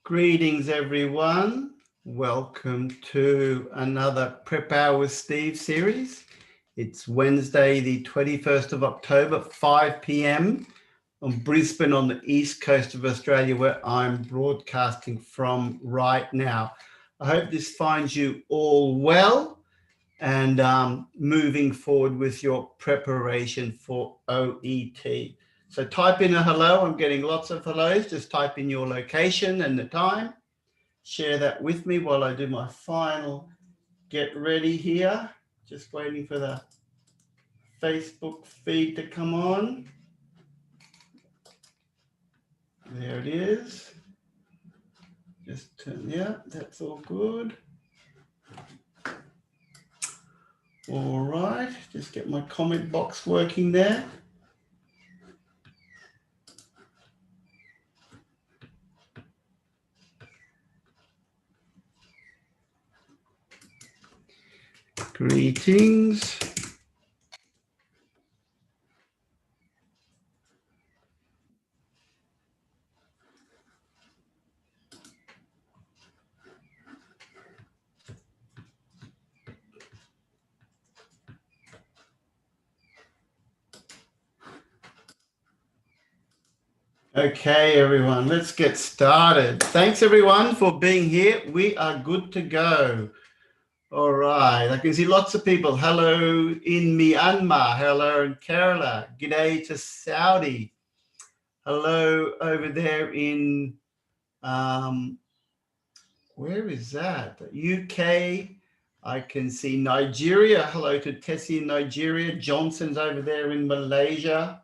Greetings, everyone. Welcome to another Prep Hour with Steve series. It's Wednesday, the 21st of October, 5 p.m. on Brisbane on the east coast of Australia, where I'm broadcasting from right now. I hope this finds you all well and moving forward with your preparation for OET. So type in a hello. I'm getting lots of hellos. Just type in your location and the time. Share that with me while I do my final get ready here. Just waiting for the Facebook feed to come on. There it is. Just turn, yeah, that's all good. All right, just get my comment box working there. Greetings. Okay, everyone, let's get started. Thanks, everyone, for being here. We are good to go. All right, I can see lots of people. Hello in Myanmar. Hello in Kerala. G'day to Saudi. Hello over there in, where is that? UK. I can see Nigeria. Hello to Tessie in Nigeria. Johnson's over there in Malaysia.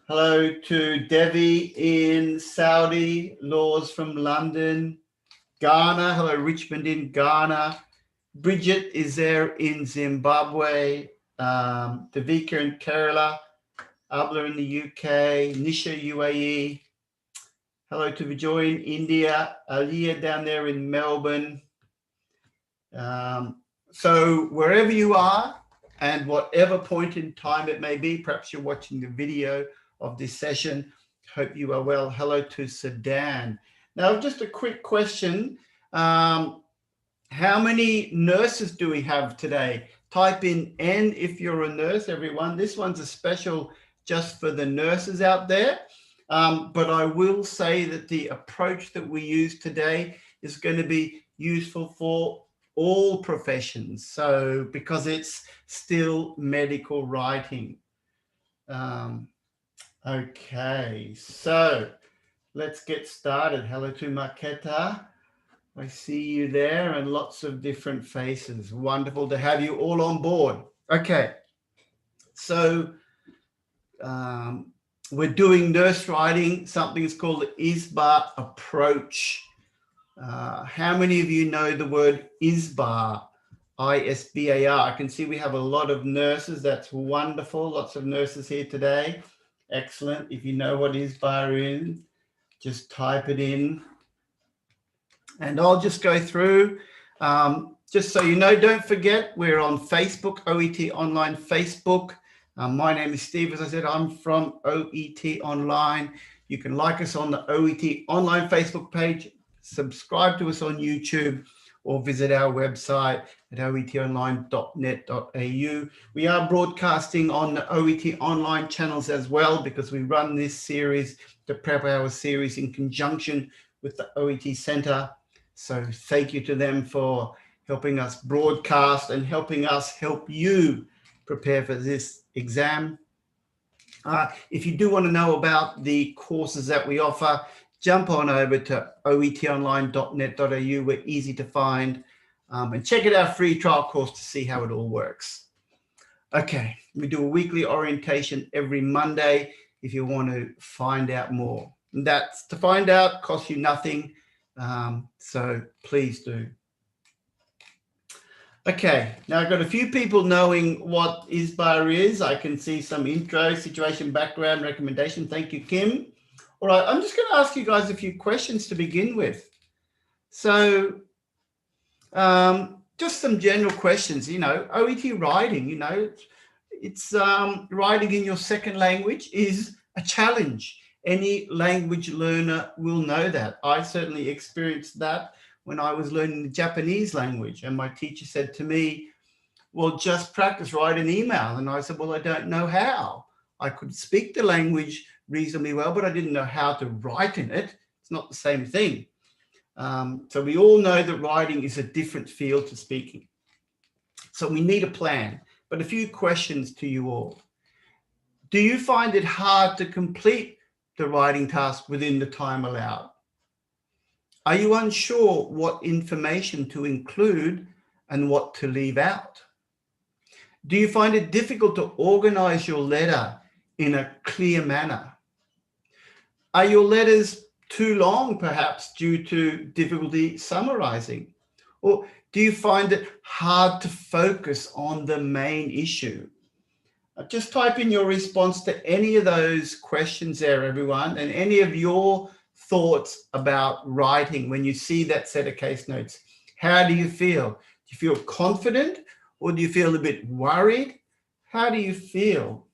Hello to Devi in Saudi, Laws from London, Ghana. Hello, Richmond in Ghana. Bridget is there in Zimbabwe. Devika in Kerala. Abla in the UK. Nisha, UAE. Hello to Vijoy in India. Aliyah down there in Melbourne. So wherever you are and whatever point in time it may be, perhaps you're watching the video of this session. Hope you are well. Hello to Sudan. Now, just a quick question. How many nurses do we have today? Type in N if you're a nurse, everyone. This one's a special just for the nurses out there. But I will say that the approach that we use today is going to be useful for all professions. So because it's still medical writing. Okay, so let's get started. Hello to Maketa. I see you there and lots of different faces. Wonderful to have you all on board. Okay, so we're doing nurse writing. Something is called the ISBAR approach. How many of you know the word ISBAR? ISBAR. I can see we have a lot of nurses. That's wonderful. Lots of nurses here today. Excellent. If you know what ISBAR is, just type it in. And I'll just go through. Just so you know, don't forget, we're on Facebook, OET Online Facebook. My name is Steve. As I said, I'm from OET Online. You can like us on the OET Online Facebook page, subscribe to us on YouTube, or visit our website at oetonline.net.au. We are broadcasting on the OET Online channels as well, because we run this series, the Prep Hour series, in conjunction with the OET Centre. So thank you to them for helping us broadcast and helping us help you prepare for this exam. If you do want to know about the courses that we offer, jump on over to oetonline.net.au. We're easy to find, and check out our free trial course to see how it all works. Okay, we do a weekly orientation every Monday if you want to find out more. And that's to find out, costs you nothing, so please do. Okay, now I've got a few people knowing what ISBAR is. I can see some intro, situation, background, recommendation. Thank you, Kim. All right, I'm just going to ask you guys a few questions to begin with. So just some general questions, you know, OET writing, you know, it's writing in your second language is a challenge. Any language learner will know that. I certainly experienced that when I was learning the Japanese language, and my teacher said to me, well, just practice, write an email. And I said, well, I don't know how. I could speak the language reasonably well, but I didn't know how to write in it. It's not the same thing. So we all know that writing is a different field to speaking. So we need a plan. But a few questions to you all. Do you find it hard to complete the writing task within the time allowed? Are you unsure what information to include and what to leave out? Do you find it difficult to organize your letter in a clear manner? Are your letters too long, perhaps, due to difficulty summarizing? Or do you find it hard to focus on the main issue? Just type in your response to any of those questions there, everyone, and any of your thoughts about writing when you see that set of case notes. How do you feel? Do you feel confident, or do you feel a bit worried? How do you feel?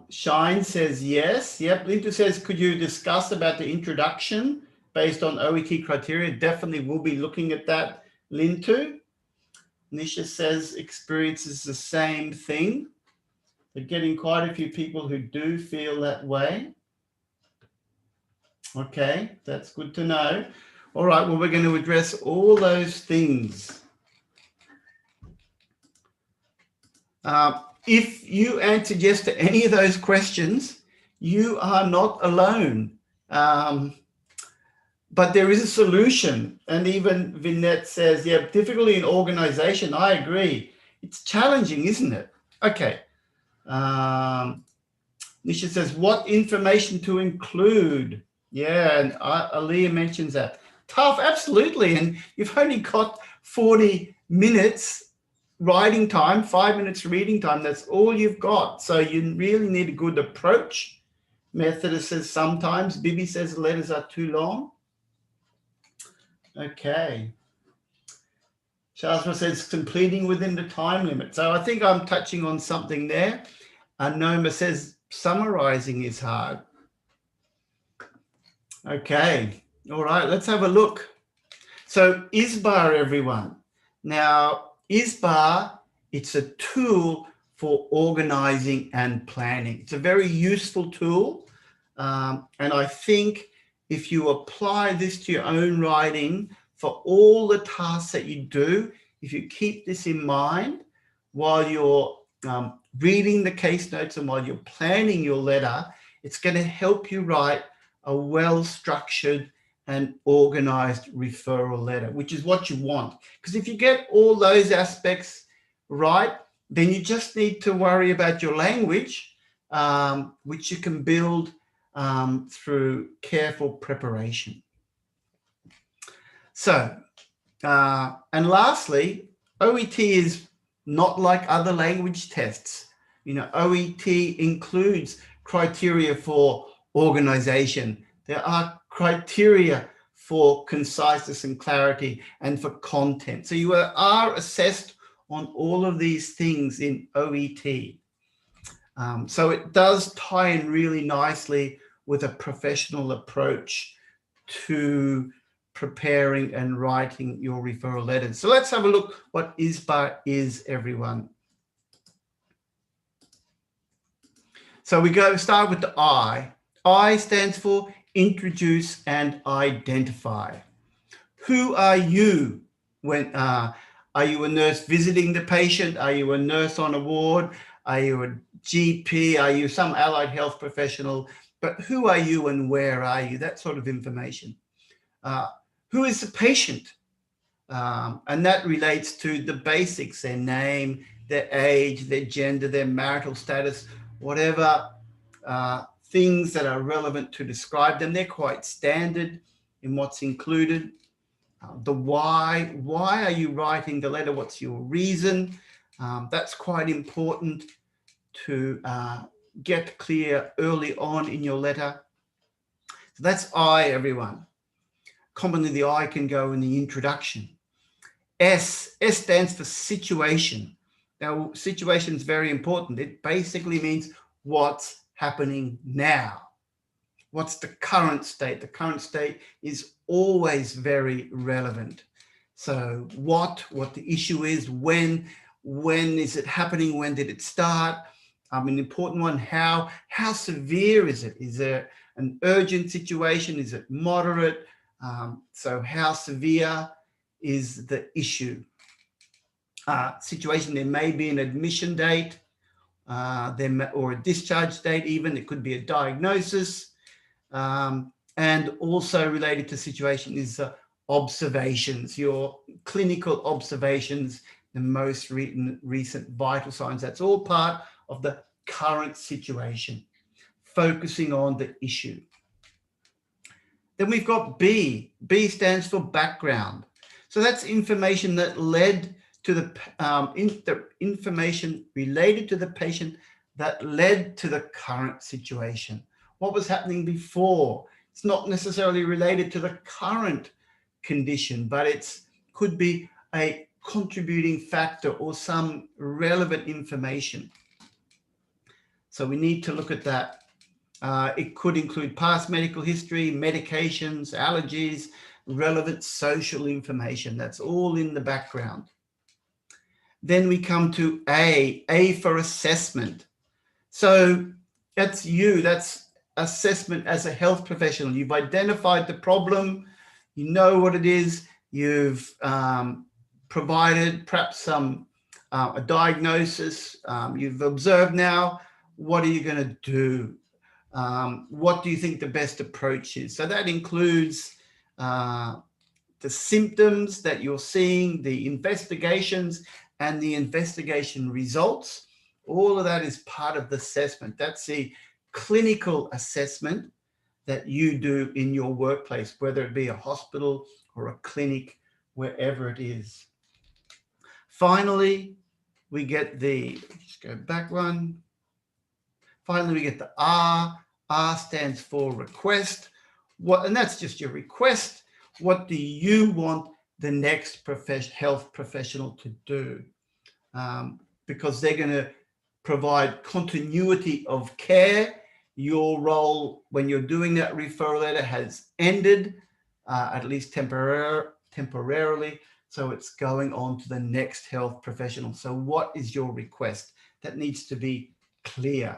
Shine says yes. Yep. Linda says, could you discuss about the introduction based on OET criteria? Definitely we'll be looking at that, Lintu. Nisha says experiences the same thing. They're getting quite a few people who do feel that way. Okay, that's good to know. All right, well, we're going to address all those things. If you answered yes to any of those questions, you are not alone. But there is a solution. And even Vinette says, yeah, difficulty in organization. I agree. It's challenging, isn't it? Okay. Nisha says, what information to include? Yeah, and Aaliyah mentions that. Tough, absolutely. And you've only got 40 minutes writing time, 5 minutes reading time. That's all you've got. So you really need a good approach. Methodist says sometimes. Bibi says the letters are too long. Okay. Shasma says completing within the time limit. So I think I'm touching on something there. Noma says summarizing is hard. Okay. All right. Let's have a look. So ISBAR, everyone. Now, ISBAR, it's a tool for organizing and planning. It's a very useful tool. And I think if you apply this to your own writing for all the tasks that you do, if you keep this in mind while you're reading the case notes and while you're planning your letter, it's going to help you write a well-structured and organized referral letter, which is what you want. Because if you get all those aspects right, then you just need to worry about your language, which you can build through careful preparation. So, and lastly, OET is not like other language tests. You know, OET includes criteria for organization. There are criteria for conciseness and clarity and for content. So you are assessed on all of these things in OET. So it does tie in really nicely with a professional approach to preparing and writing your referral letters. So let's have a look what ISBAR is, everyone. So we start with the I. I stands for introduce and identify. Who are you when are you a nurse visiting the patient? Are you a nurse on a ward? Are you a GP? Are you some allied health professional? But who are you and where are you? That sort of information. Who is the patient? And that relates to the basics, their name, their age, their gender, their marital status, whatever things that are relevant to describe them. They're quite standard in what's included. The why are you writing the letter? What's your reason? That's quite important to get clear early on in your letter. So that's I, everyone. Commonly the I can go in the introduction. S stands for situation. Now, situation is very important. It basically means what's happening now. What's the current state? The current state is always very relevant. So what the issue is, when is it happening? When did it start? An important one, how severe is it? Is there an urgent situation? Is it moderate? So how severe is the issue? Situation, there may be an admission date, or a discharge date even. It could be a diagnosis. And also related to situation is observations, your clinical observations, the most recent vital signs. That's all part of the current situation, focusing on the issue. Then we've got B. B stands for background. So that's information that led to the information related to the patient that led to the current situation. What was happening before? It's not necessarily related to the current condition, but it could be a contributing factor or some relevant information. So we need to look at that. It could include past medical history, medications, allergies, relevant social information. That's all in the background. Then we come to A for assessment. So that's you, that's assessment as a health professional. You've identified the problem, you know what it is, you've provided perhaps a diagnosis, you've observed now, what are you going to do? What do you think the best approach is? So that includes the symptoms that you're seeing, the investigations and the investigation results. All of that is part of the assessment. That's the clinical assessment that you do in your workplace, whether it be a hospital or a clinic, wherever it is. Finally, we get just go back one. Finally, we get the R. R stands for request. And that's just your request. What do you want the next health professional to do? Because they're going to provide continuity of care. Your role when you're doing that referral letter has ended, at least temporarily. So it's going on to the next health professional. So what is your request? That needs to be clear.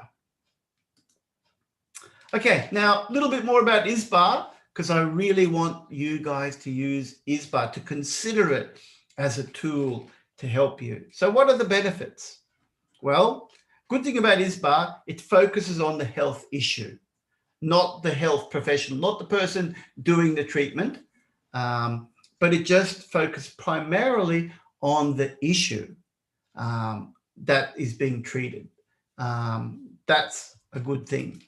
Okay, now a little bit more about ISBAR, because I really want you guys to use ISBAR, to consider it as a tool to help you. So what are the benefits? Well, good thing about ISBAR, it focuses on the health issue, not the health professional, not the person doing the treatment, but it just focuses primarily on the issue that is being treated. That's a good thing.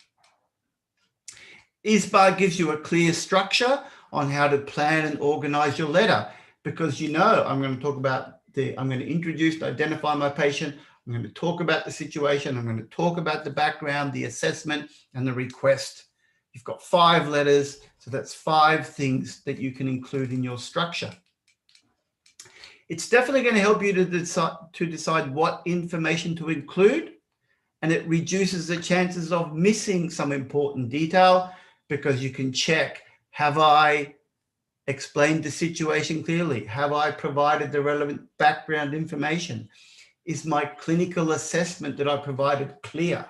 ISBAR gives you a clear structure on how to plan and organize your letter, because I'm going to talk about I'm going to introduce, identify my patient. I'm going to talk about the situation. I'm going to talk about the background, the assessment, and the request. You've got 5 letters, so that's 5 things that you can include in your structure. It's definitely going to help you to decide what information to include, and it reduces the chances of missing some important detail, because you can check, have I explained the situation clearly? Have I provided the relevant background information? Is my clinical assessment that I provided clear?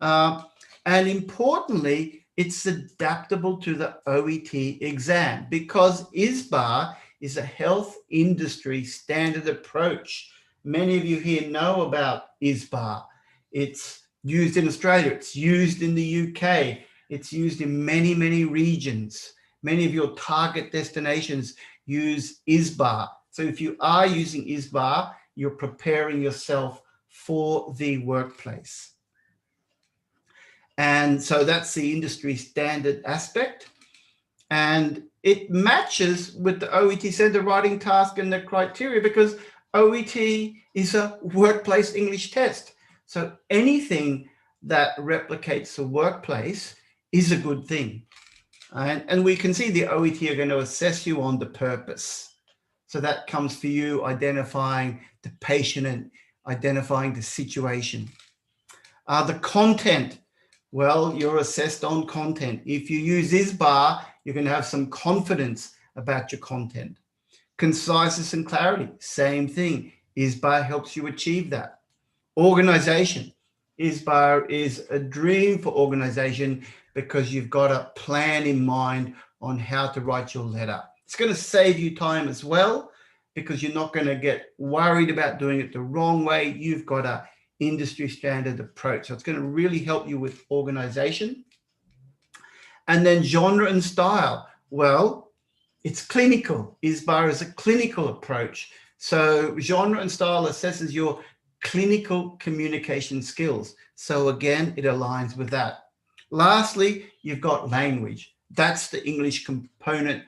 And importantly, it's adaptable to the OET exam, because ISBAR is a health industry standard approach. Many of you here know about ISBAR. It's used in Australia, it's used in the UK, it's used in many, many regions. Many of your target destinations use ISBAR. So if you are using ISBAR, you're preparing yourself for the workplace. And so that's the industry standard aspect. And it matches with the OET Centre writing task and the criteria, because OET is a workplace English test. So anything that replicates the workplace is a good thing. And we can see the OET are going to assess you on the purpose. So that comes for you identifying the patient and identifying the situation. The content, well, you're assessed on content. If you use ISBAR, you're going to have some confidence about your content. Conciseness and clarity, same thing. ISBAR helps you achieve that. Organization. ISBAR is a dream for organization because you've got a plan in mind on how to write your letter. It's going to save you time as well because you're not going to get worried about doing it the wrong way. You've got a industry standard approach. So it's going to really help you with organization. And then genre and style. Well, it's clinical. ISBAR is a clinical approach. So genre and style assesses your clinical communication skills. So again, it aligns with that. Lastly, you've got language. That's the English component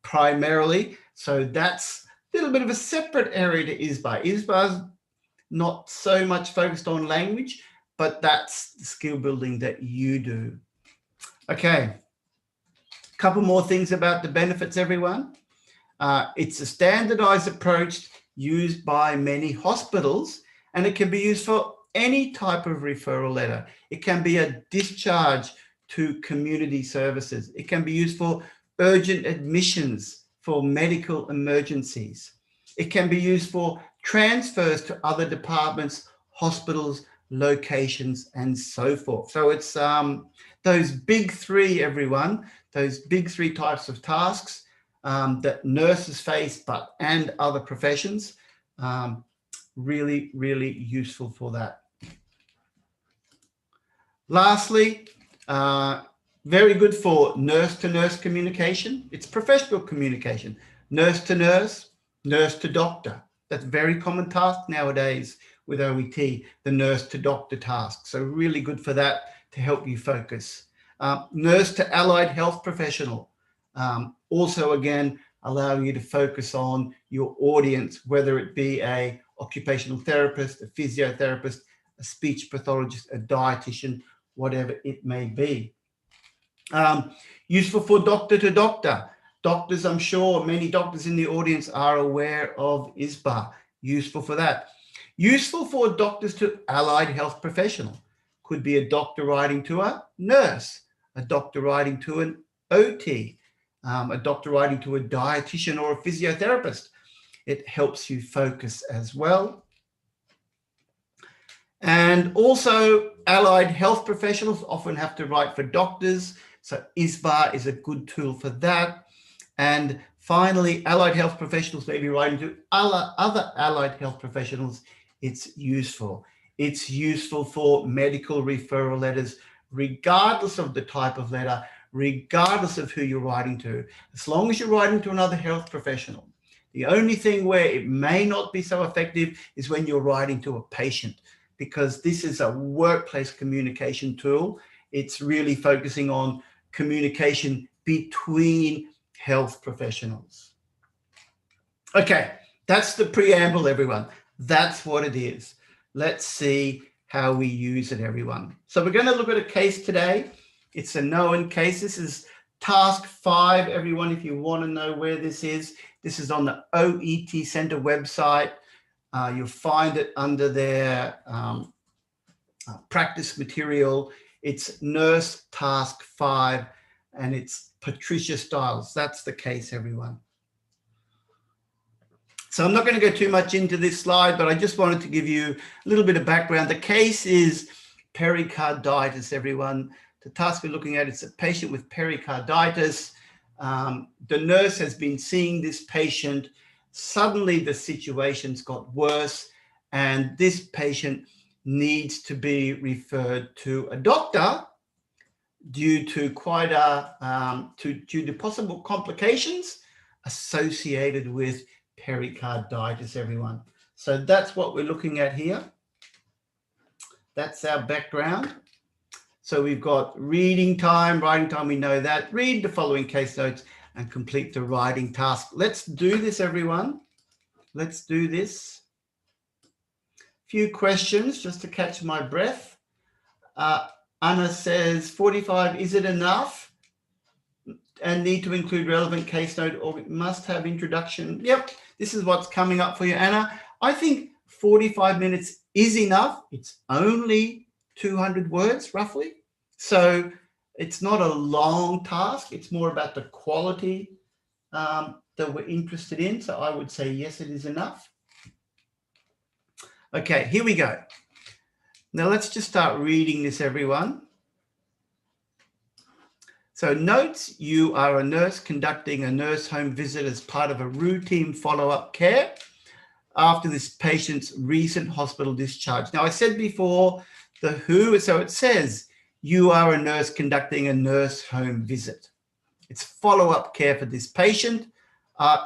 primarily. So that's a little bit of a separate area to ISBAR. ISBAR's not so much focused on language, but that's the skill building that you do. Okay, a couple more things about the benefits, everyone. It's a standardized approach used by many hospitals, and it can be used for any type of referral letter. It can be a discharge to community services. It can be used for urgent admissions for medical emergencies. It can be used for transfers to other departments, hospitals, locations, and so forth. So it's those big three, everyone, those big three types of tasks that nurses face, and other professions, really, really useful for that. Lastly, very good for nurse-to-nurse communication. It's professional communication. Nurse-to-nurse, nurse-to-doctor. That's a very common task nowadays with OET, the nurse-to-doctor task. So really good for that to help you focus. Nurse-to-allied health professional. Also, again, allowing you to focus on your audience, whether it be a occupational therapist, a physiotherapist, a speech pathologist, a dietitian, whatever it may be. Useful for doctor to doctor. Doctors, I'm sure many doctors in the audience are aware of ISBAR. Useful for that. Useful for doctors to allied health professional. Could be a doctor writing to a nurse, a doctor writing to an OT, a doctor writing to a dietitian or a physiotherapist. It helps you focus as well. And also, allied health professionals often have to write for doctors. So ISBAR is a good tool for that. And finally, allied health professionals may be writing to other allied health professionals. It's useful. It's useful for medical referral letters, regardless of the type of letter, regardless of who you're writing to, as long as you're writing to another health professional. The only thing where it may not be so effective is when you're writing to a patient, because this is a workplace communication tool. It's really focusing on communication between health professionals. Okay, that's the preamble, everyone. That's what it is. Let's see how we use it, everyone. So we're going to look at a case today. It's a known case. This is task 5, everyone, if you want to know where this is. This is on the OET Center website. You'll find it under their practice material. It's Nurse Task 5, and it's Patricia Stiles. That's the case, everyone. So I'm not going to go too much into this slide, but I just wanted to give you a little bit of background. The case is pericarditis, everyone. The task we're looking at is a patient with pericarditis. The nurse has been seeing this patient. Suddenly the situation's got worse, and this patient needs to be referred to a doctor due to quite due to possible complications associated with pericarditis, everyone. So that's what we're looking at here. That's our background. So we've got reading time, writing time, we know that. Read the following case notes and complete the writing task. Let's do this, everyone. Let's do this. Few questions just to catch my breath. Anna says, 45, is it enough? and need to include relevant case note or must have introduction. Yep, this is what's coming up for you, Anna. I think 45 minutes is enough. It's only 200 words roughly. So it's not a long task. It's more about the quality that we're interested in. So I would say, yes, it is enough. Okay, here we go. Now let's just start reading this, everyone. So notes, you are a nurse conducting a nurse home visit as part of a routine follow-up care after this patient's recent hospital discharge. Now I said before the who, so it says you are a nurse conducting a nurse home visit. It's follow-up care for this patient.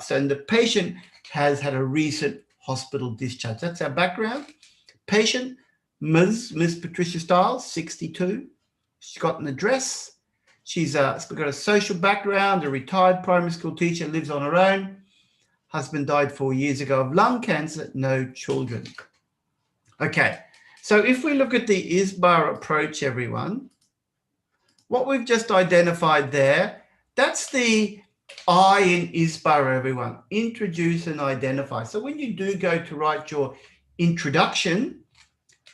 So the patient has had a recent hospital discharge. That's our background. Patient, Ms. Patricia Stiles, 62. She's got an address. She's got a social background, a retired primary school teacher, lives on her own. Husband died 4 years ago of lung cancer, no children. Okay, so if we look at the ISBAR approach, everyone, what we've just identified there, that's the I in ISBAR, everyone. Introduce and identify. So when you do go to write your introduction,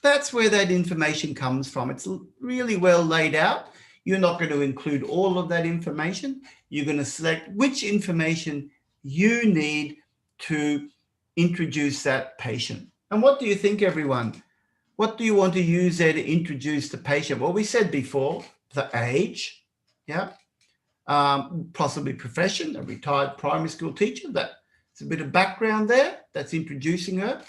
that's where that information comes from. It's really well laid out. You're not going to include all of that information. You're going to select which information you need to introduce that patient. And what do you think, everyone? What do you want to use there to introduce the patient? Well, we said before, the age, yeah, possibly profession, a retired primary school teacher. That's a bit of background there. That's introducing her.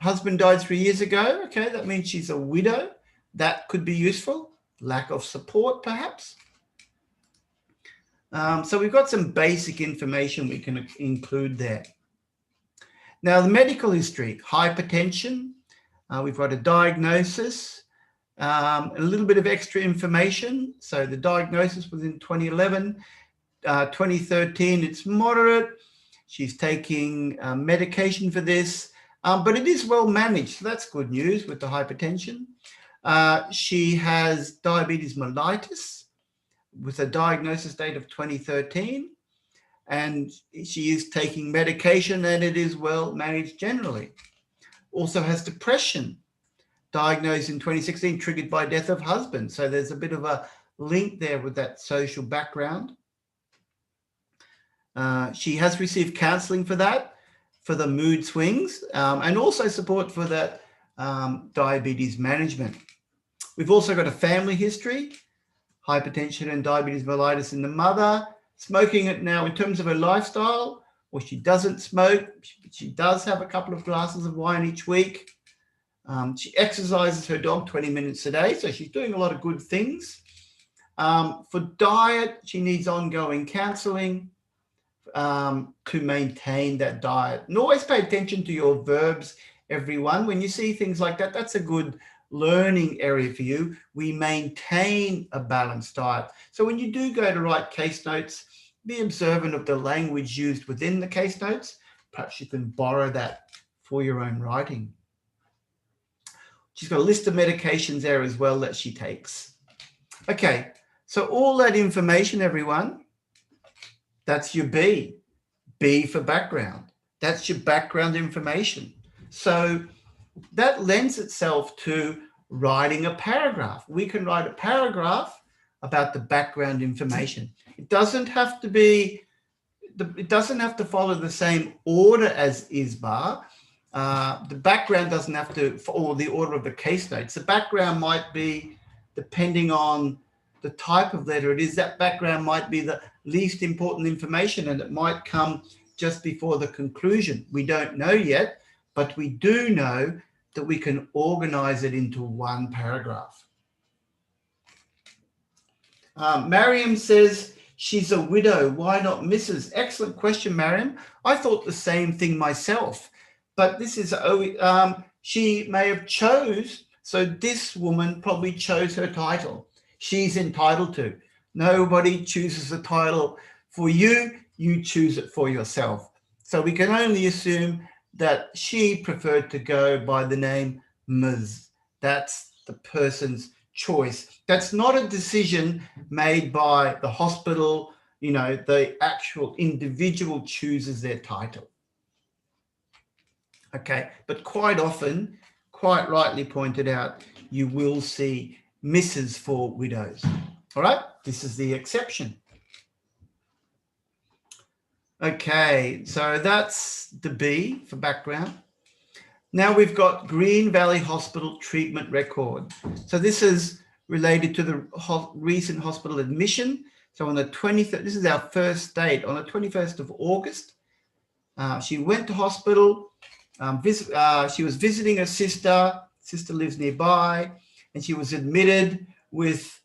Husband died 3 years ago. Okay, that means she's a widow. That could be useful. Lack of support, perhaps. So we've got some basic information we can include there. Now, the medical history, hypertension. We've got a diagnosis, a little bit of extra information. So the diagnosis was in 2011. 2013, it's moderate. She's taking medication for this, but it is well managed. So that's good news with the hypertension. She has diabetes mellitus with a diagnosis date of 2013, and she is taking medication and it is well managed generally. Also has depression, diagnosed in 2016, triggered by death of husband. So there's a bit of a link there with that social background. She has received counseling for that, for the mood swings, and also support for that diabetes management. We've also got a family history, hypertension and diabetes mellitus in the mother, smoking it now in terms of her lifestyle, or she doesn't smoke. She does have a couple of glasses of wine each week. She exercises her dog 20 minutes a day, so she's doing a lot of good things. For diet, she needs ongoing counseling to maintain that diet. And always pay attention to your verbs, everyone. When you see things like that, that's a good learning area for you. We maintain a balanced diet. So when you do go to write case notes, be observant of the language used within the case notes. Perhaps you can borrow that for your own writing. She's got a list of medications there as well that she takes. Okay, so all that information, everyone, that's your B. B for background. That's your background information. So that lends itself to writing a paragraph. We can write a paragraph about the background information. It doesn't have to be, it doesn't have to follow the same order as ISBAR. The background doesn't have to follow the order of the case notes. The background might be, depending on the type of letter it is, that background might be the least important information and it might come just before the conclusion. We don't know yet, but we do know that we can organize it into one paragraph. Mariam says, she's a widow. Why not Mrs.? Excellent question, Mariam. I thought the same thing myself, but this is, she may have chose, so this woman probably chose her title. She's entitled to. Nobody chooses a title for you. You choose it for yourself. So we can only assume that she preferred to go by the name Ms. That's the person's choice. That's not a decision made by the hospital. The actual individual chooses their title. Okay, but quite often, quite rightly pointed out, you will see Mrs. for widows. All right, this is the exception. Okay, so that's the B for background. Now we've got Green Valley Hospital treatment record. So this is related to the recent hospital admission. So on the 23rd, this is our first date, on the 21st of August, she went to hospital. She was visiting her sister. Sister lives nearby, and she was admitted with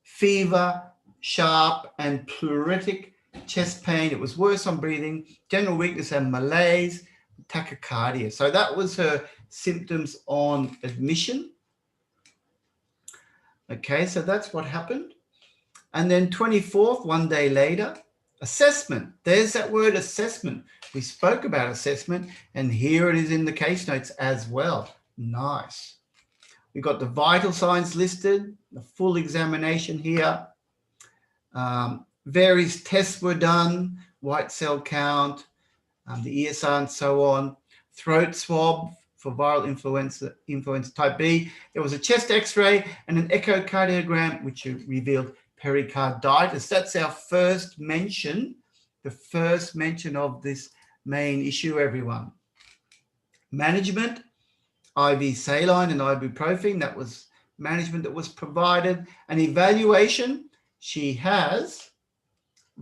fever, sharp and pleuritic chest pain. It was worse on breathing, general weakness and malaise, tachycardia. So that was her symptoms on admission. Okay, so that's what happened. And then 24th, one day later, assessment. There's that word assessment. We spoke about assessment, and here it is in the case notes as well. Nice. We've got the vital signs listed, the full examination here. Various tests were done, white cell count, the ESR and so on. Throat swab for viral influenza type B. There was a chest x-ray and an echocardiogram, which revealed pericarditis. That's our first mention, the first mention of this main issue, everyone. Management, IV saline and ibuprofen, that was management that was provided. An evaluation, she has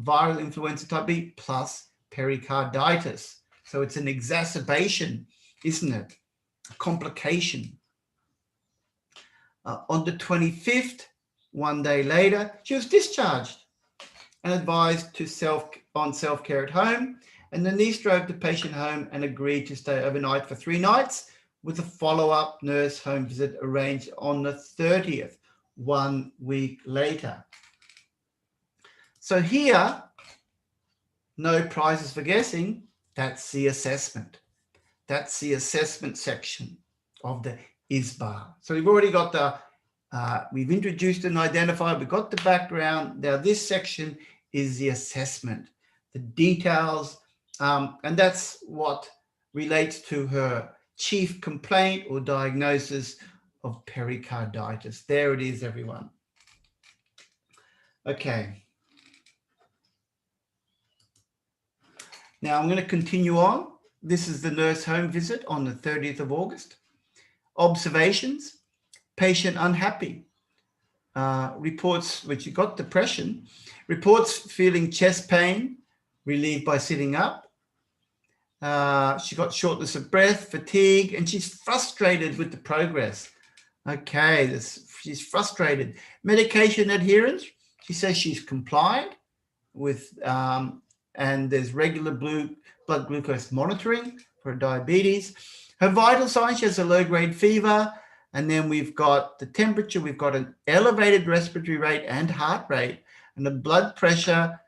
viral influenza type B plus pericarditis. So it's an exacerbation, isn't it? A complication. On the 25th, one day later, she was discharged and advised to self-care at home. And the niece drove the patient home and agreed to stay overnight for 3 nights with a follow-up nurse home visit arranged on the 30th, 1 week later. So here, no prizes for guessing. That's the assessment. That's the assessment section of the ISBAR. So we've already got we've introduced and identified, we've got the background. Now this section is the assessment, the details, and that's what relates to her chief complaint or diagnosis of pericarditis. There it is, everyone. Okay. Now I'm going to continue on. This is the nurse home visit on the 30th of August. Observations, patient unhappy. Reports, which you got depression. Reports feeling chest pain, relieved by sitting up. She got shortness of breath, fatigue, and she's frustrated with the progress. Okay, she's frustrated. Medication adherence, she says she's compliant with, and there's regular blood glucose monitoring for diabetes. Her vital signs, she has a low-grade fever, and then we've got the temperature, we've got an elevated respiratory rate and heart rate, and the blood pressure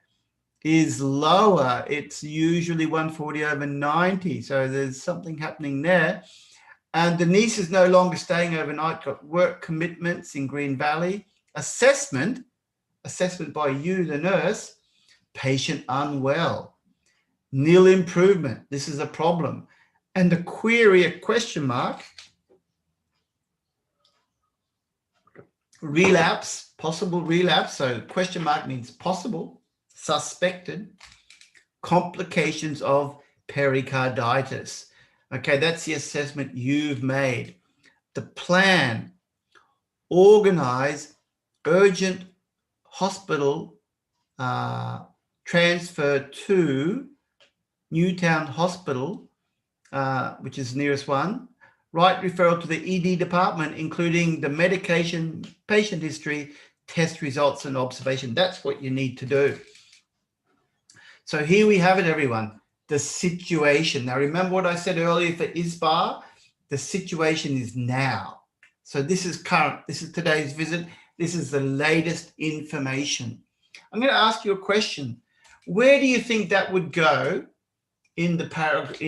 is lower. It's usually 140/90, so there's something happening there. And the niece is no longer staying overnight, got work commitments in Green Valley. Assessment by you, the nurse, patient unwell. Nil improvement, this is a problem. And the query, a question mark, relapse, possible relapse, so question mark means possible, suspected, complications of pericarditis. Okay, that's the assessment you've made. The plan, organize urgent hospital transfer to Newtown Hospital, which is the nearest one. Write referral to the ED department, including the medication, patient history, test results, and observation. That's what you need to do. So here we have it, everyone. The situation. Now, remember what I said earlier for ISBAR? The situation is now. So this is current. This is today's visit. This is the latest information. I'm going to ask you a question. Where do you think that would go in the paragraph?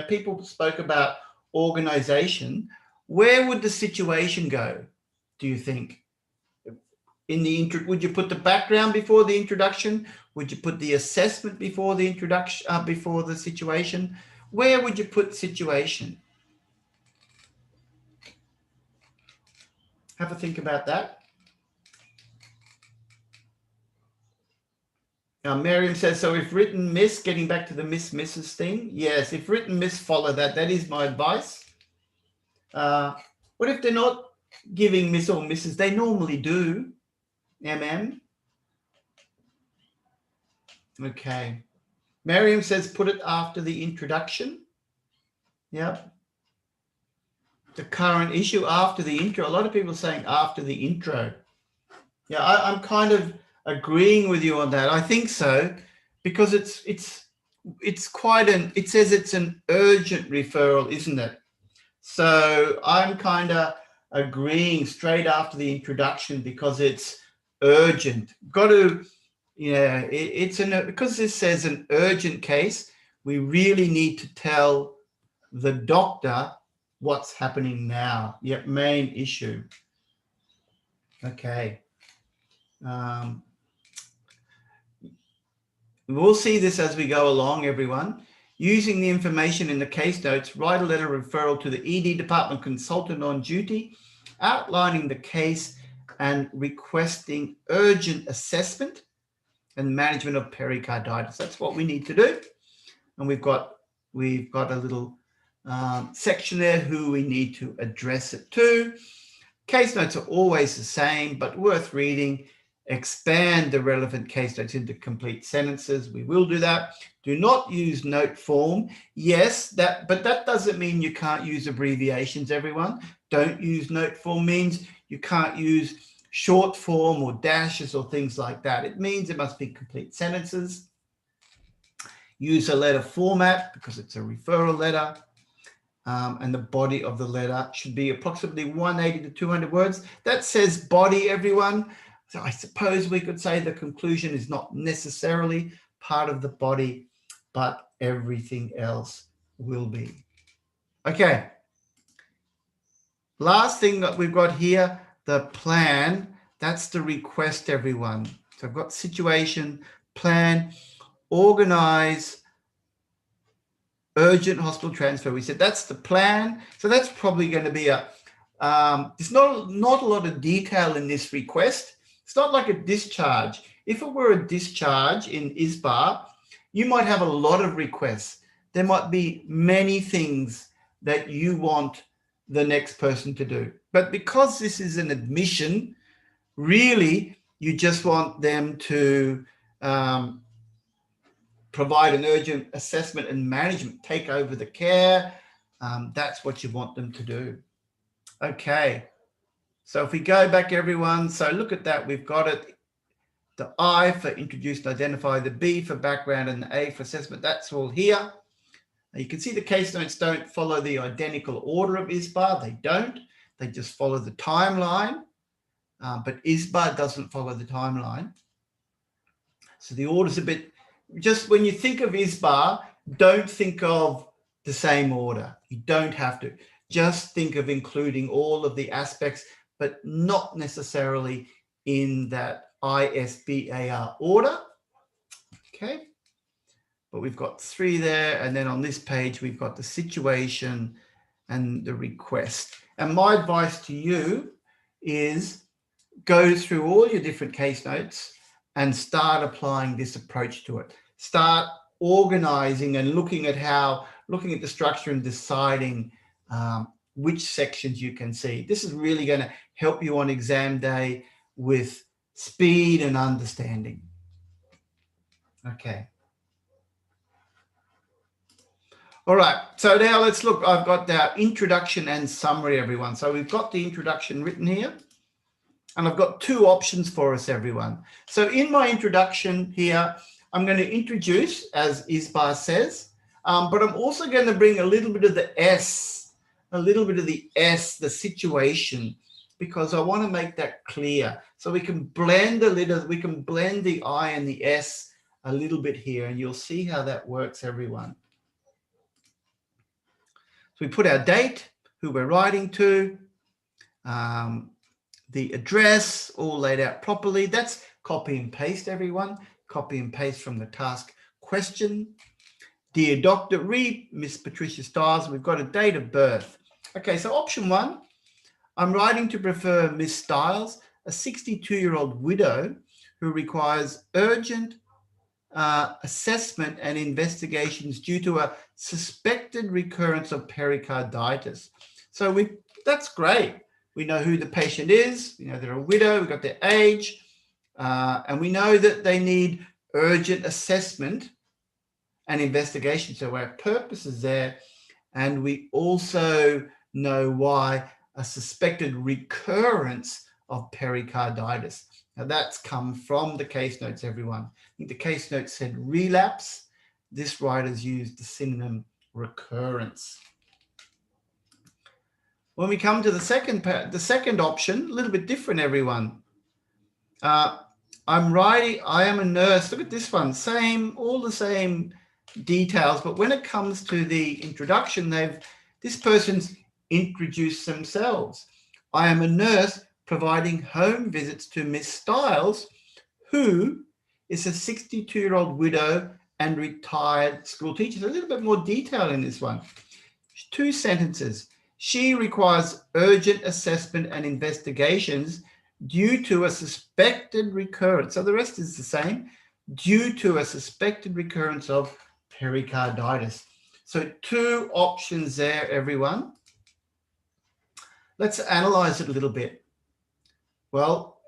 People spoke about organization. where would the situation go, do you think? In the would you put the background before the introduction? Would you put the assessment before the introduction, before the situation? Where would you put situation? Have a think about that. Now, Miriam says, so if written miss, getting back to the misses thing. Yes, if written miss, follow that. That is my advice. What if they're not giving miss or misses? They normally do, MM. Okay. Miriam says, put it after the introduction. Yep. The current issue after the intro. A lot of people are saying after the intro. Yeah, I'm kind of agreeing with you on that. I think so, because it's quite it says it's an urgent referral, isn't it? So I'm kind of agreeing straight after the introduction because it's urgent. Got to, yeah, because this says an urgent case, we really need to tell the doctor what's happening now. Yep, main issue. Okay. We'll see this as we go along, everyone. Using the information in the case notes, write a letter of referral to the ED department consultant on duty, outlining the case and requesting urgent assessment and management of pericarditis. That's what we need to do. And we've got a little section there who we need to address it to. Case notes are always the same, but worth reading. Expand the relevant case notes into complete sentences. We will do that. Do not use note form. Yes, but that doesn't mean you can't use abbreviations, everyone. Don't use note form means you can't use short form or dashes or things like that. It means it must be complete sentences. Use a letter format because it's a referral letter. And the body of the letter should be approximately 180 to 200 words. That says body, everyone. So I suppose we could say the conclusion is not necessarily part of the body, but everything else will be. Okay. Last thing that we've got here, the plan. That's the request, everyone. So I've got situation, plan, organize, urgent hospital transfer. We said that's the plan. So that's probably going to be there's not a lot of detail in this request. It's not like a discharge. If it were a discharge in ISBAR, you might have a lot of requests. There might be many things that you want the next person to do. But because this is an admission, really, you just want them to provide an urgent assessment and management, take over the care. That's what you want them to do. Okay. So if we go back, everyone, so look at that. We've got it. The I for introduce and identify, the B for background, and the A for assessment. That's all here. Now you can see the case notes don't follow the identical order of ISBAR. They don't. They just follow the timeline. But ISBAR doesn't follow the timeline. So the order's a bit, just when you think of ISBAR, don't think of the same order. You don't have to. Just think of including all of the aspects, but not necessarily in that ISBAR order. Okay. But we've got 3 there. And then on this page, we've got the situation and the request. And my advice to you is go through all your different case notes and start applying this approach to it. Start organizing and looking at the structure and deciding which sections you can see. This is really going to help you on exam day with speed and understanding. Okay. All right, so now let's look. I've got our introduction and summary, everyone. So we've got the introduction written here, and I've got 2 options for us, everyone. So in my introduction here, I'm going to introduce, as ISBAR says, but I'm also going to bring a little bit of the S, the situation, because I want to make that clear. So we can blend we can blend the I and the S a little bit here, and you'll see how that works, everyone. So we put our date, who we're writing to, the address, all laid out properly. That's copy and paste, everyone. Copy and paste from the task question. Dear Doctor, read Miss Patricia Stiles. We've got a date of birth. Okay, so option 1, I'm writing to prefer Miss Stiles, a 62-year-old widow who requires urgent assessment and investigations due to a suspected recurrence of pericarditis. So that's great. We know who the patient is. We know they're a widow. We've got their age. And we know that they need urgent assessment and investigation. So our purpose is there. And we also know why a suspected recurrence of pericarditis. Now that's come from the case notes, everyone. I think the case notes said relapse. This writer's used the synonym recurrence. When we come to the second option, a little bit different, everyone. I am a nurse. Look at this one, all the same details, but when it comes to the introduction, this person's introduced themselves. I am a nurse providing home visits to Miss Stiles, who is a 62-year-old widow and retired school teacher. So a little bit more detail in this one. 2 sentences. She requires urgent assessment and investigations due to a suspected recurrence. So the rest is the same. Due to a suspected recurrence of pericarditis. So 2 options there, everyone. Let's analyze it a little bit. Well,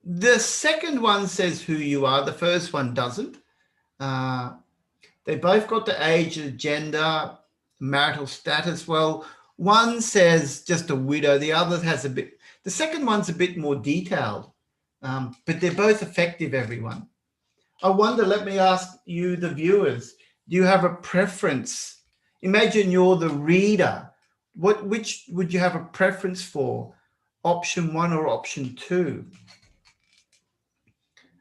the second one says who you are. The first one doesn't. They both got the age, the gender, marital status. Well, one says just a widow. The other has the second one's a bit more detailed, but they're both effective, everyone. I wonder, let me ask you, the viewers, do you have a preference? Imagine you're the reader. Which would you have a preference for? Option 1 or option 2?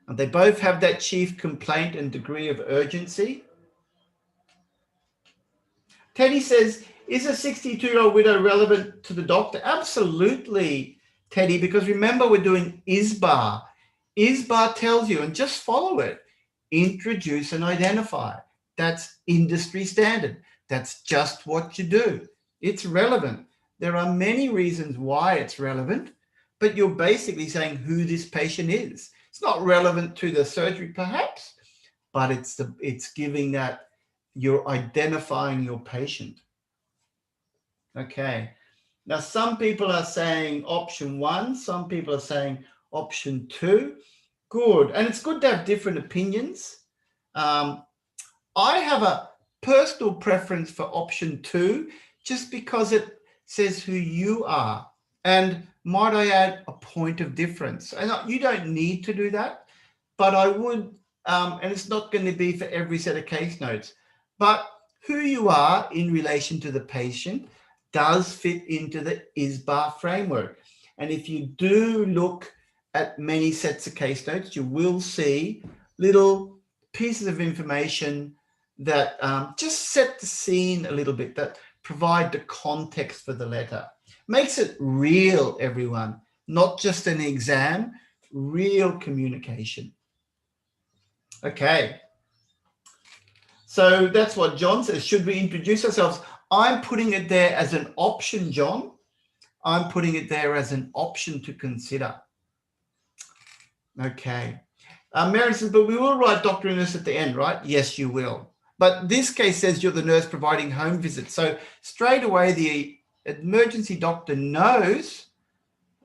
And they both have that chief complaint and degree of urgency. Teddy says, is a 62-year-old widow relevant to the doctor? Absolutely, Teddy, because remember we're doing ISBAR. ISBAR tells you, and just follow it, introduce and identify. That's industry standard. That's just what you do. It's relevant. There are many reasons why it's relevant, but you're basically saying who this patient is. It's not relevant to the surgery, perhaps, but it's giving that you're identifying your patient. Okay. Now, some people are saying option 1. Some people are saying option 2. Good. And it's good to have different opinions. I have a personal preference for option 2, just because it says who you are. And might I add, a point of difference. And you don't need to do that, but I would, and it's not going to be for every set of case notes, but who you are in relation to the patient does fit into the ISBAR framework. And if you do look at many sets of case notes, you will see little pieces of information that just set the scene a little bit, that provide the context for the letter. Makes it real, everyone, not just an exam, real communication. Okay. So that's what John says. Should we introduce ourselves? I'm putting it there as an option, John. I'm putting it there as an option to consider. Okay. Mary says, but we will write doctor and nurse at the end, right? Yes, you will. But this case says you're the nurse providing home visits. So straight away, the emergency doctor knows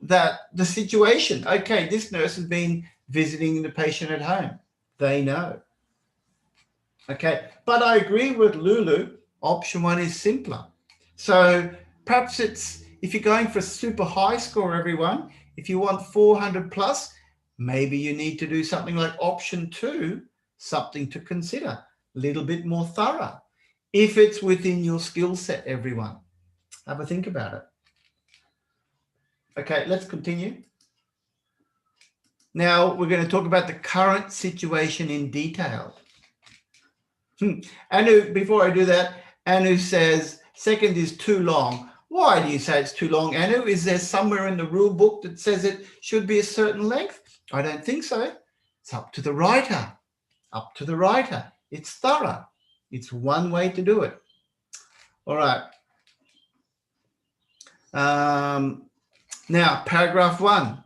that the situation, okay, this nurse has been visiting the patient at home. They know. Okay, but I agree with Lulu. Option 1 is simpler. So perhaps it's, if you're going for a super high score, everyone, if you want 400 plus, maybe you need to do something like option 2, something to consider, a little bit more thorough. If it's within your skill set, everyone, have a think about it. Okay, let's continue. Now we're going to talk about the current situation in detail. Anu, before I do that, Anu says, second is too long. Why do you say it's too long, Anu? Is there somewhere in the rule book that says it should be a certain length? I don't think so. It's up to the writer. Up to the writer. It's thorough. It's one way to do it. All right. Now, paragraph 1.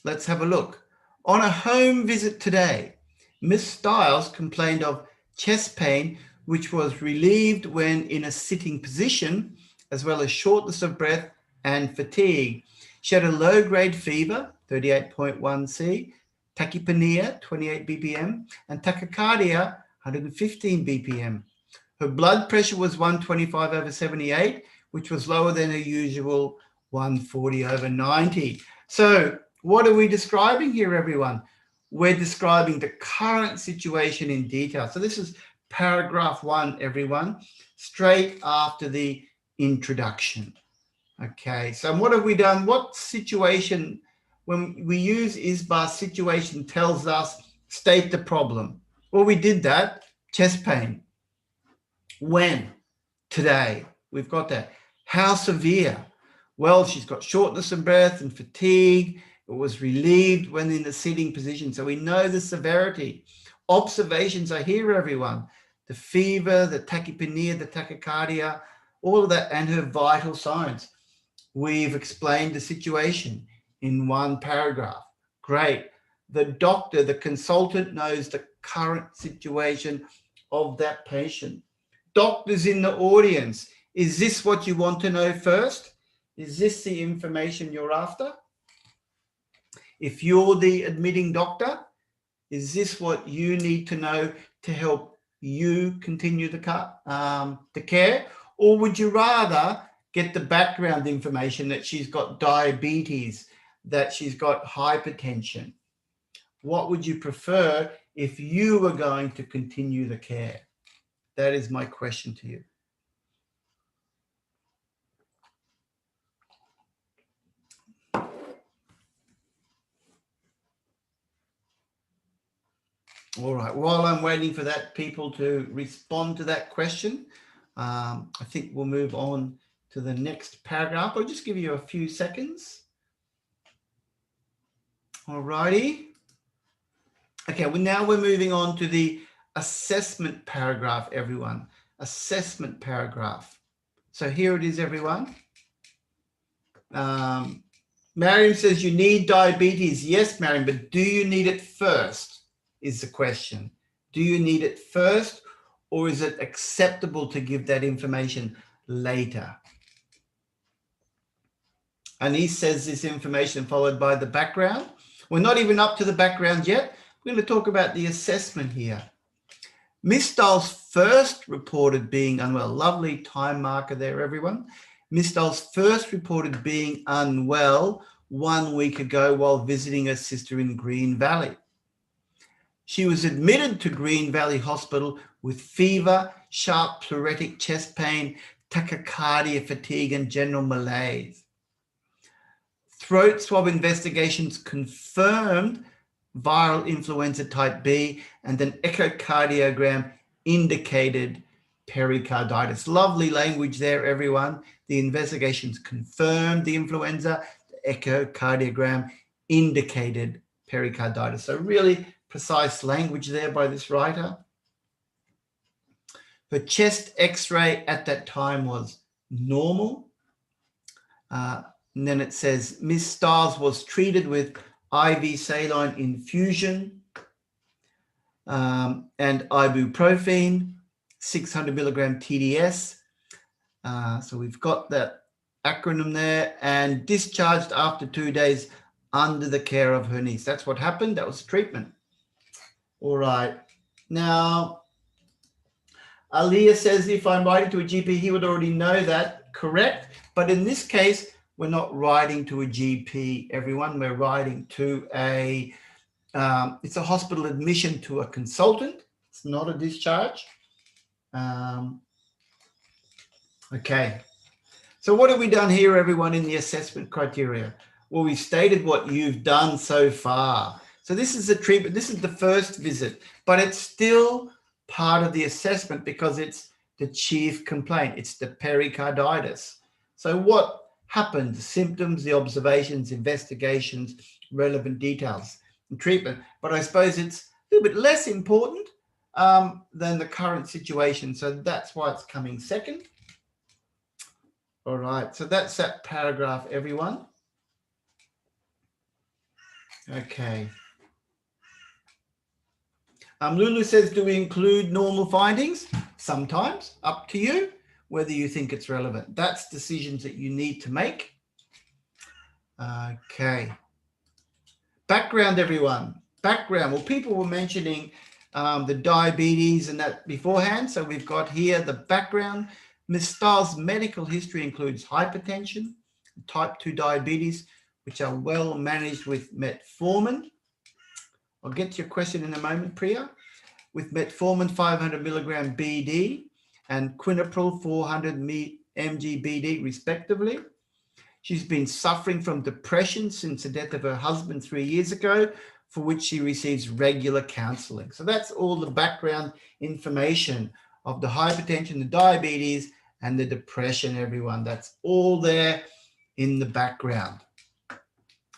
Let's have a look. On a home visit today, Miss Stiles complained of chest pain, which was relieved when in a sitting position, as well as shortness of breath and fatigue. She had a low-grade fever, 38.1 C, tachypnea, 28 BPM, and tachycardia, 115 BPM. Her blood pressure was 125/78, which was lower than her usual 140/90. So what are we describing here, everyone? We're describing the current situation in detail. So this is paragraph 1, everyone, straight after the introduction. Okay, so what have we done? What situation, when we use ISBAR, situation tells us state the problem. Well, we did that, chest pain. When? Today. We've got that. How severe? Well, she's got shortness of breath and fatigue. It was relieved when in the sitting position. So we know the severity. Observations are here, everyone. The fever, the tachypnea, the tachycardia, all of that, and her vital signs. We've explained the situation in one paragraph. Great. The doctor, the consultant, knows the current situation of that patient. Doctors in the audience, is this what you want to know first? Is this the information you're after? If you're the admitting doctor, is this what you need to know to help you continue the care? Or would you rather get the background information that she's got diabetes, that she's got hypertension? What would you prefer if you were going to continue the care? That is my question to you. All right, while I'm waiting for that people to respond to that question, I think we'll move on to the next paragraph. I'll just give you a few seconds. All righty. Okay, well, now we're moving on to the assessment paragraph, everyone. Assessment paragraph. So here it is, everyone. Mariam says you need diabetes. Yes, Mariam, but do you need it first is the question. Do you need it first, or is it acceptable to give that information later? Anise says this information followed by the background. We're not even up to the background yet. We're going to talk about the assessment here. Miss Stiles first reported being unwell. Lovely time marker there, everyone. Miss Stiles first reported being unwell 1 week ago while visiting her sister in Green Valley. She was admitted to Green Valley Hospital with fever, sharp pleuritic chest pain, tachycardia, fatigue, and general malaise. Throat swab investigations confirmed viral influenza type B, and an echocardiogram indicated pericarditis. Lovely language there, everyone. The investigations confirmed the influenza. The echocardiogram indicated pericarditis. So really precise language there by this writer. Her chest x-ray at that time was normal. And then it says Miss Stiles was treated with IV saline infusion and ibuprofen, 600 milligram TDS. So we've got that acronym there, and discharged after 2 days under the care of her niece. That's what happened. That was treatment. All right. Now, Aliyah says if I'm writing to a GP, he would already know that. Correct. But in this case, we're not writing to a GP, everyone. We're writing to it's a hospital admission to a consultant. It's not a discharge. Okay. So what have we done here, everyone, in the assessment criteria? Well, we stated what you've done so far. So this is the treatment. This is the first visit, but it's still part of the assessment because it's the chief complaint. It's the pericarditis. So what happened? The symptoms, the observations, investigations, relevant details, and treatment. But I suppose it's a little bit less important than the current situation. So that's why it's coming second. All right, so that's that paragraph, everyone. Okay. Lulu says, do we include normal findings? Sometimes, up to you, whether you think it's relevant. That's decisions that you need to make. Okay. Background, everyone. Background. Well, people were mentioning the diabetes and that beforehand. So we've got here the background. Ms. Stiles' medical history includes hypertension, type 2 diabetes, which are well managed with metformin. I'll get to your question in a moment, Priya. With metformin 500 milligram BD and quinapril 400 mg BD respectively. She's been suffering from depression since the death of her husband 3 years ago, for which she receives regular counseling. So that's all the background information of the hypertension, the diabetes, and the depression, everyone. That's all there in the background.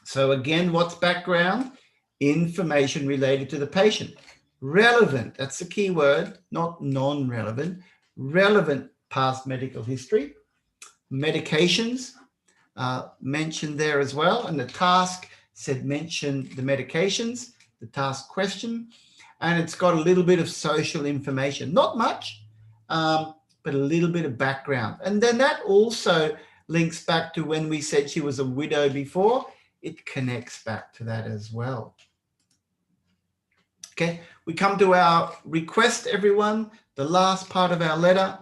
So again, what's background? Information related to the patient. Relevant, that's the key word, not non-relevant. Relevant past medical history. Medications mentioned there as well. And the task said mention the medications, the task question. And it's got a little bit of social information. Not much, but a little bit of background. And then that also links back to when we said she was a widow before. It connects back to that as well. Okay, we come to our request, everyone, the last part of our letter.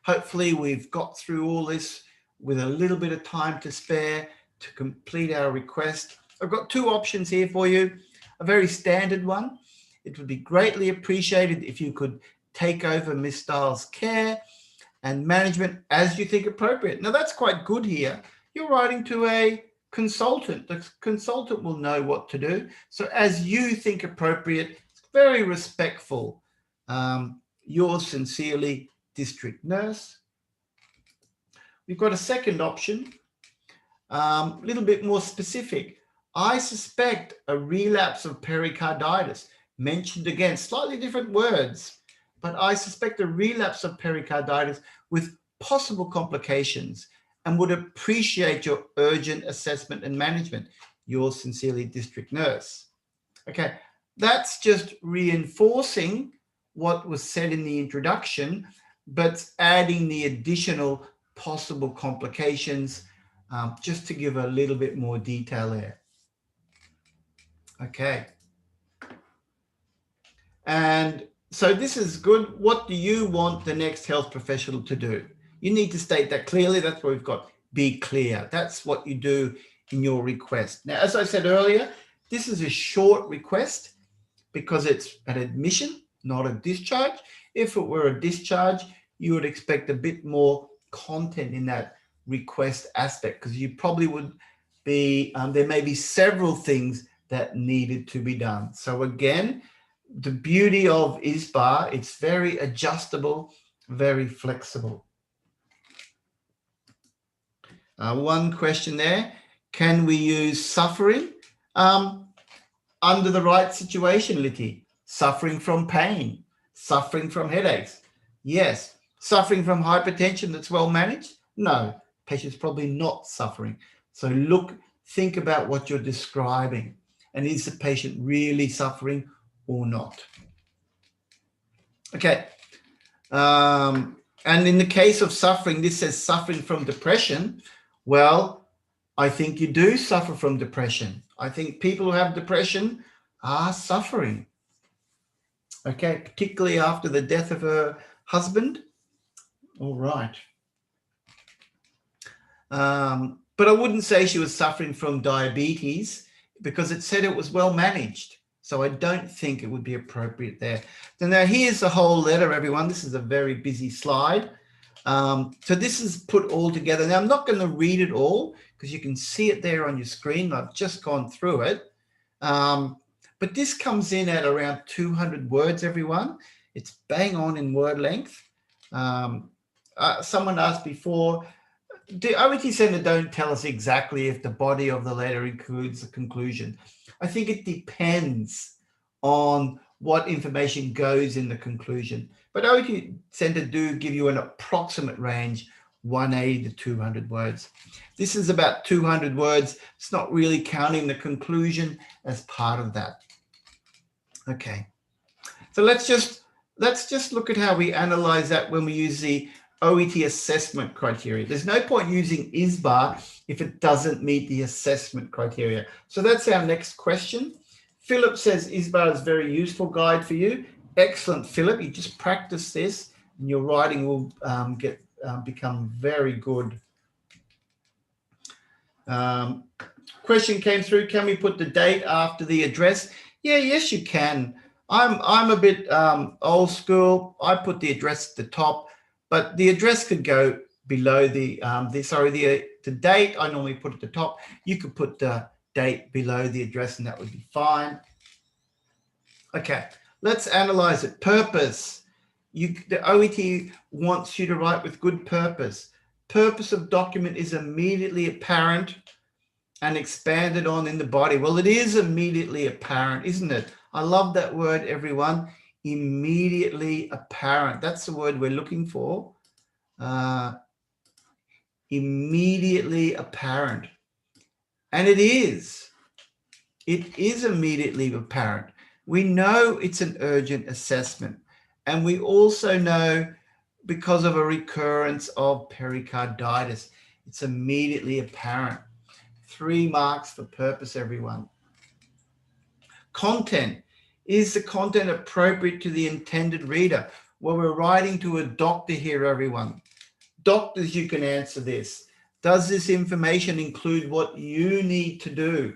Hopefully we've got through all this with a little bit of time to spare to complete our request. I've got two options here for you. A very standard one. It would be greatly appreciated if you could take over Ms. Stiles' care and management as you think appropriate. Now that's quite good here. You're writing to a consultant. The consultant will know what to do. So as you think appropriate, it's very respectful. Yours sincerely, district nurse. We've got a second option, a little bit more specific. I suspect a relapse of pericarditis, mentioned again, slightly different words, but I suspect a relapse of pericarditis with possible complications and would appreciate your urgent assessment and management. Yours sincerely, district nurse. Okay, that's just reinforcing what was said in the introduction, but adding the additional possible complications just to give a little bit more detail there. Okay. And so this is good. What do you want the next health professional to do? You need to state that clearly. That's where we've got be clear. That's what you do in your request. Now, as I said earlier, this is a short request because it's an admission, not a discharge. If it were a discharge, you would expect a bit more content in that request aspect because you probably would be, there may be several things that needed to be done. So again, the beauty of ISBAR, it's very adjustable, very flexible. One question there, can we use suffering under the right situation, Litty? Suffering from pain, suffering from headaches. Yes. Suffering from hypertension that's well managed? No. Patient's probably not suffering. So look, think about what you're describing. And is the patient really suffering or not? Okay. And in the case of suffering, this says suffering from depression. Well, I think you do suffer from depression. I think people who have depression are suffering. Okay, particularly after the death of her husband. All right. But I wouldn't say she was suffering from diabetes because it said it was well managed. So I don't think it would be appropriate there. So now here's the whole letter, everyone. This is a very busy slide. So this is put all together. Now I'm not going to read it all because you can see it there on your screen. I've just gone through it. But this comes in at around 200 words, everyone. It's bang on in word length. Someone asked before, the OET Centre don't tell us exactly if the body of the letter includes the conclusion. I think it depends on what information goes in the conclusion. But OET Centre do give you an approximate range, 180 to 200 words. This is about 200 words. It's not really counting the conclusion as part of that. Okay, so let's just look at how we analyze that when we use the OET assessment criteria. There's no point using ISBAR if it doesn't meet the assessment criteria. So that's our next question. Philip says ISBAR is a very useful guide for you. Excellent, Philip. You just practice this and your writing will become very good. Question came through, can we put the date after the address? Yeah, yes, you can. I'm a bit old school. I put the address at the top, but the address could go below the date. I normally put at the top. You could put the date below the address and that would be fine. Okay, let's analyze it. Purpose. The OET wants you to write with good purpose. Purpose of document is immediately apparent and expanded on in the body. Well, it is immediately apparent, isn't it? I love that word, everyone. Immediately apparent. That's the word we're looking for. Immediately apparent. And it is. It is immediately apparent. We know it's an urgent assessment. And we also know because of a recurrence of pericarditis, it's immediately apparent. 3 marks for purpose, everyone. Content. Is the content appropriate to the intended reader? Well, we're writing to a doctor here, everyone. Doctors, you can answer this. Does this information include what you need to do?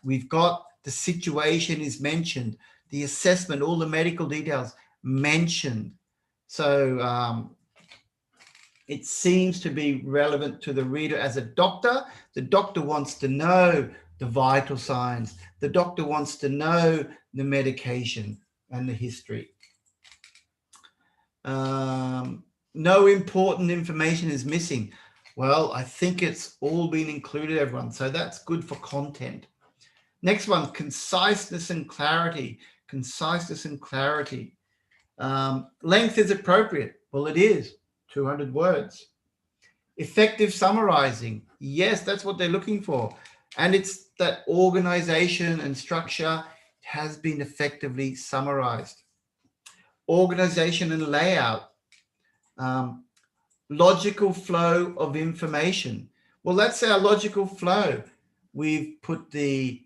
We've got the situation is mentioned, the assessment, all the medical details mentioned. So it seems to be relevant to the reader as a doctor. The doctor wants to know the vital signs. The doctor wants to know the medication and the history. No important information is missing. Well, I think it's all been included, everyone. So that's good for content. Next one, conciseness and clarity. Conciseness and clarity. Length is appropriate. Well, it is 200 words. Effective summarizing. Yes, that's what they're looking for. And it's that organization and structure has been effectively summarized. Organization and layout. Logical flow of information. Well, that's our logical flow. We've put the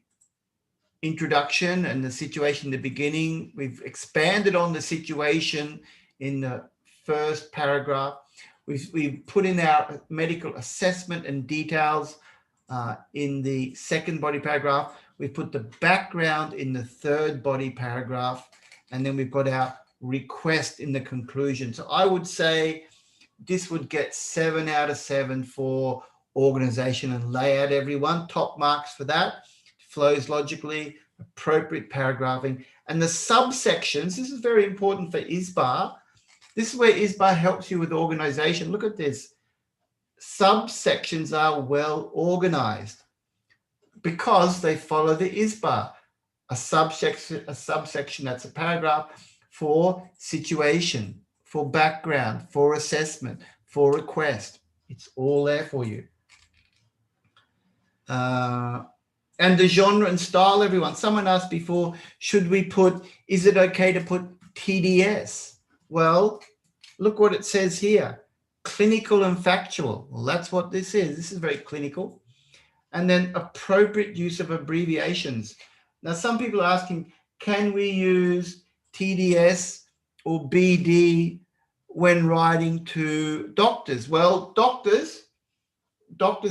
introduction and the situation in the beginning. We've expanded on the situation in the first paragraph. We've put in our medical assessment and details in the second body paragraph. We've put the background in the third body paragraph. And then we've got our request in the conclusion. So I would say this would get 7 out of 7 for organization and layout, everyone. Top marks for that. Flows logically, appropriate paragraphing. And the subsections, this is very important for ISBAR. This is where ISBAR helps you with organization. Look at this. Subsections are well organized because they follow the ISBAR. A subsection, that's a paragraph for situation, for background, for assessment, for request. It's all there for you. And the genre and style, everyone. Someone asked before, is it okay to put TDS? Well, look what it says here. Clinical and factual. Well, that's what this is. This is very clinical. And then appropriate use of abbreviations. Now, some people are asking, can we use TDS or BD when writing to doctors? Well, doctors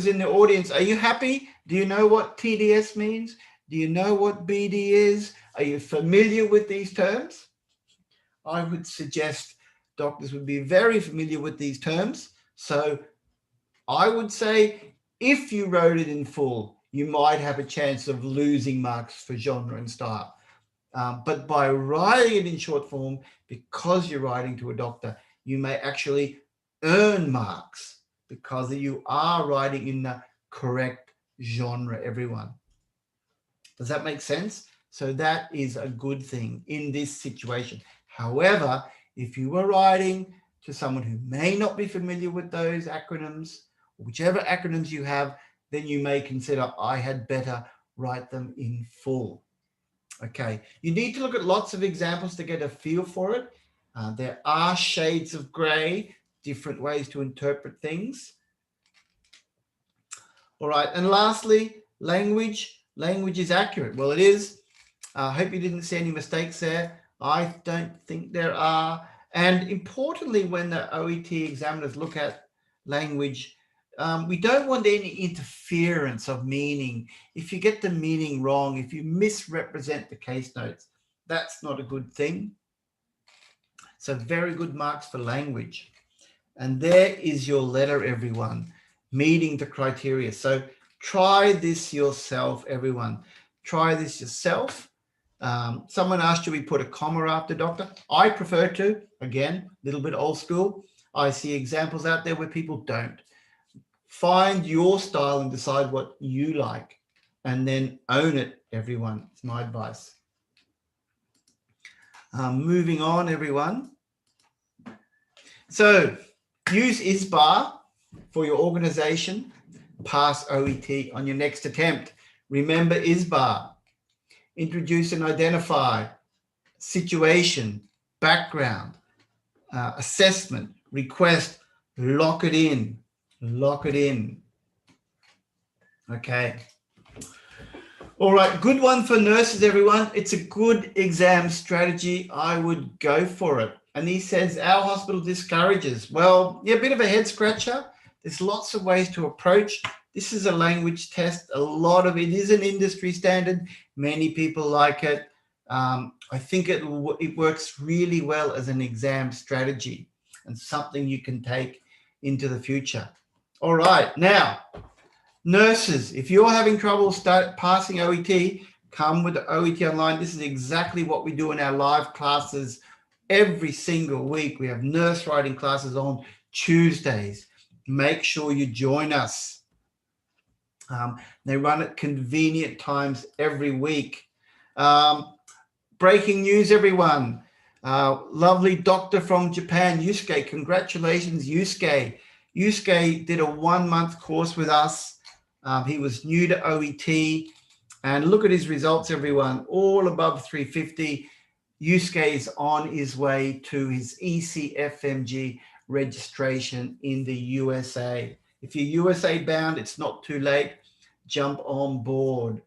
in the audience, are you happy? Do you know what TDS means? Do you know what BD is? Are you familiar with these terms? I would suggest doctors would be very familiar with these terms. So I would say if you wrote it in full, you might have a chance of losing marks for genre and style. But by writing it in short form, because you're writing to a doctor, you may actually earn marks because you are writing in the correct genre, everyone. Does that make sense? So that is a good thing in this situation. However, if you were writing to someone who may not be familiar with those acronyms, whichever acronyms you have, then you may consider I had better write them in full. Okay, you need to look at lots of examples to get a feel for it. There are shades of gray, different ways to interpret things. All right, and lastly, language. Language is accurate. Well, it is. I hope you didn't see any mistakes there. I don't think there are. And importantly, when the OET examiners look at language, we don't want any interference of meaning. If you get the meaning wrong, if you misrepresent the case notes, that's not a good thing. So very good marks for language. And there is your letter, everyone, meeting the criteria. So try this yourself, everyone. Try this yourself. Someone asked, should we put a comma after doctor? I prefer to. Again, a little bit old school. I see examples out there where people don't. Find your style and decide what you like, and then own it, everyone. It's my advice. Moving on, everyone. So use ISBAR for your organization. Pass OET on your next attempt. Remember ISBAR. Introduce and identify, situation, background, assessment, request, lock it in. Lock it in. Okay. All right, good one for nurses, everyone. It's a good exam strategy. I would go for it. And he says, our hospital discourages. Well, yeah, a bit of a head scratcher. There's lots of ways to approach. This is a language test. A lot of it is an industry standard. Many people like it. I think it works really well as an exam strategy and something you can take into the future. All right, now, nurses, if you're having trouble passing OET, come with the OET Online. This is exactly what we do in our live classes every single week. We have nurse writing classes on Tuesdays. Make sure you join us. They run at convenient times every week. Breaking news, everyone. Lovely doctor from Japan, Yusuke. Congratulations, Yusuke. Yusuke did a 1-month course with us. He was new to OET. And look at his results, everyone. All above 350. Yusuke is on his way to his ECFMG registration in the USA. If you're USA bound, it's not too late. Jump on board.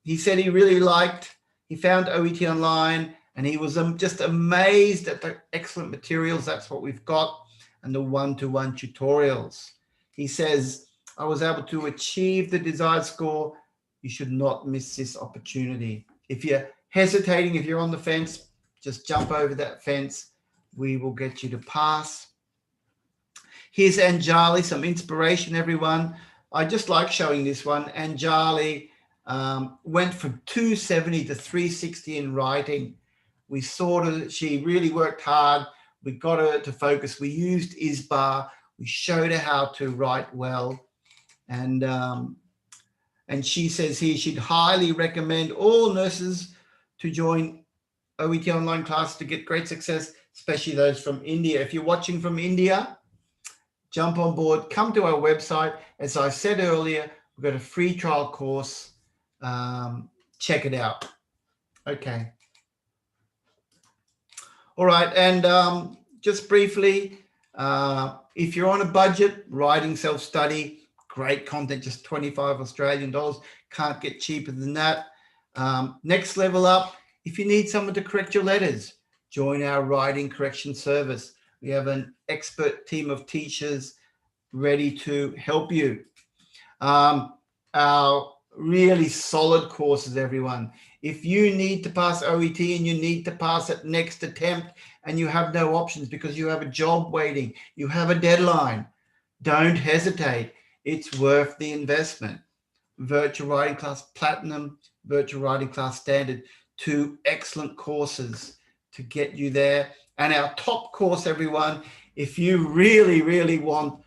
He said he found OET Online, and he was just amazed at the excellent materials. That's what we've got, and the one-to-one tutorials. He says, I was able to achieve the desired score. You should not miss this opportunity. If you're hesitating, if you're on the fence, just jump over that fence. We will get you to pass. Here's Anjali, some inspiration, everyone. I just like showing this one. Anjali went from 270 to 360 in writing. She really worked hard. We got her to focus. We used ISBAR. We showed her how to write well. And she says here she'd highly recommend all nurses to join OET Online classes to get great success, especially those from India. If you're watching from India, jump on board, come to our website. As I said earlier, we've got a free trial course. Check it out. Okay. All right. And just briefly, if you're on a budget, writing self-study, great content, just 25 Australian dollars. Can't get cheaper than that. Next level up, if you need someone to correct your letters, join our writing correction service. We have an expert team of teachers ready to help you. Our really solid courses, everyone. If you need to pass OET and you need to pass at next attempt and you have no options because you have a job waiting, you have a deadline, don't hesitate. It's worth the investment. Virtual Writing Class Platinum, Virtual Writing Class Standard, 2 excellent courses to get you there. And our top course, everyone, if you really, really want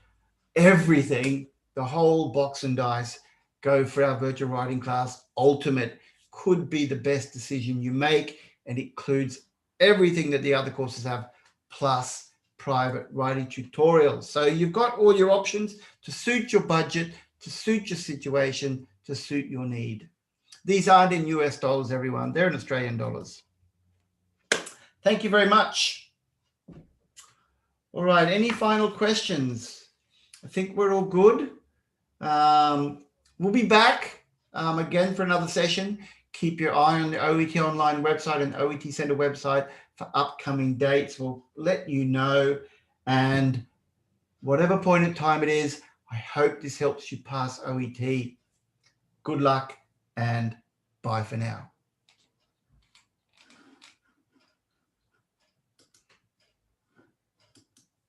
everything, the whole box and dice, go for our virtual writing class. Ultimate could be the best decision you make, and it includes everything that the other courses have, plus private writing tutorials. So you've got all your options to suit your budget, to suit your situation, to suit your need. These aren't in US dollars, everyone. They're in Australian dollars. Thank you very much. All right, any final questions? I think we're all good. We'll be back again for another session. Keep your eye on the OET Online website and OET Centre website for upcoming dates. We'll let you know. And whatever point in time it is, I hope this helps you pass OET. Good luck and bye for now.